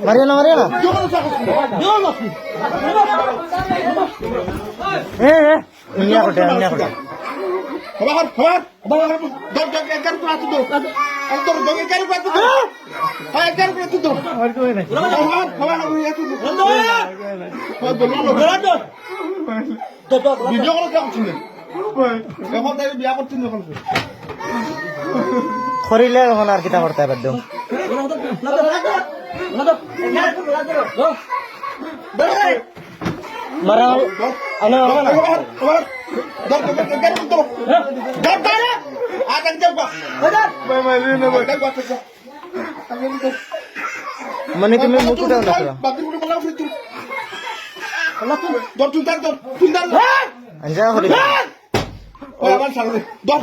Mariana, Mariana. Ini aku deh, ini aku deh. Kabar. Dor, ekar tu atu dor. Dor, ekar tu atu dor. Hai, ekar tu atu dor. Kabar, aku atu dor. Video call কেমন ছিল? এখন তাই বিয়া করছিস এখন। Khorile honar kita korte baddo. Marang ana mana? Dor, ekar tu dor. Dor dor. Akan jawab. Bye bye, ini bye. Mani tumi mutu dah nak sudah. Bagi mutu kalau itu. Kalau tu, dor tundar. Anja kholi. Oh, aman salah. Dor.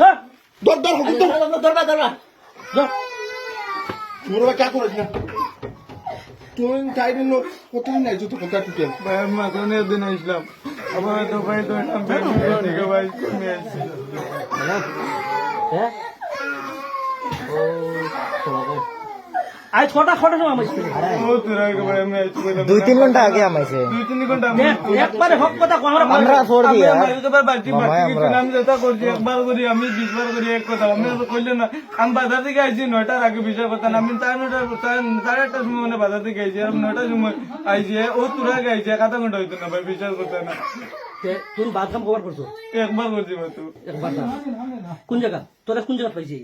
Suruh क्या कर रही है? तुम time लो, वो तुम नहीं जो तो पता तुझे। भाई मैं तो नहीं दिन इस्लाम। अब मैं तो भाई तो हम बैठ के भाई मैं ऐसे। आज छोटा समय आमाइছে वो तेरा के भाई मैं ऐसे। 2-3 घंटा आगे आमाइছে 2-3 घंटा एक बार हक কথা আমরা छोड़ दिया एक बार बाटी কিছু নাম যেটা করছি একবার করি আমি 20 বার করি এক কথা আমি তো কইলে না আমি বাজার থেকে আইছি 9টার আগে বিষয় কথা না আমি 9:30টার সময় মানে বাজার থেকে আইছি আর 9টার সময় আইছি ও তোরা আগে আইছি আধা ঘন্টা হইতো না ভাই বিচার করতে না তুই বাথরুম কভার করছো একবার করছি তো একবার না কোন জায়গা তোরা কোন জায়গা পাইছিস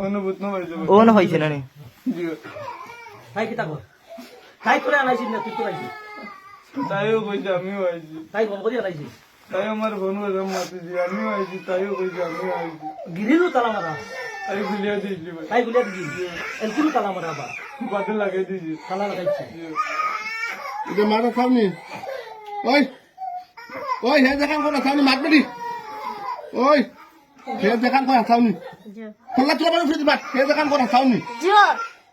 অনুভূত না হইছে ও না হইছে না নি জি তাই কি তাকো তাই করে আনাইছিস না তুই তো আইছিস তাইও কইছে আমিও আইছি তাই বল করি আনাইছিস তাই আমার ফোন করে মাতি জি আমিও আইছি তাইও কইছে আমিও আইছি গিরিলু তালা মারা তাই গুলিয়া দিয়েছি ভাই তাই গুলিয়া দিছি এলকিলু তালা মারা বা বাদে লাগাই দিয়েছি তালা লাগাইছি এটা মারা খাওনি ওই হে দেখান কোন খাওনি মারবি ওই হে দেখান কোন খাওনি খোলা তোরা বলে ফ্রিজ বাট হে দেখান কোন খাওনি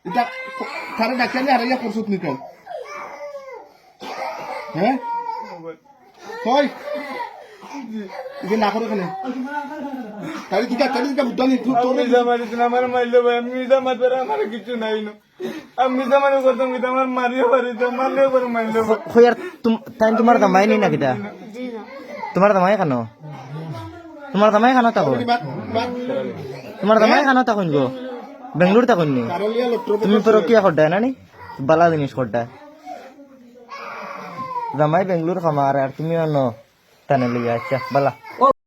এটা তারে ডাক্তার নিয়ে হারাইয়া করছত নি কেন হ্যাঁ কই ইগে না করে কেন তারি তুই বুদ্ধনি তুই তোর আমি জামারি আমার মাইলো ভাই আমি জামাত করে আমার কিছু নাই না আমি জামারি করতাম কি আমার মারিও পারি তো মারলেও করে মাইলো khoyar time তোমার দামাই নি না কিটা তোমার দামাই খানো তোমার দামাই খানো তা কই তোমার দামাই খানো তা কইন গো বেঙ্গলুরু তা কইন নি কারলিয়া লোট্রো তুমি পর কি খড্ডা না নি বালা জিনিস খড্ডা দামাই বেঙ্গলুরু খামার আর তুমি অন্য তানে লিয়া আচ্ছা বালা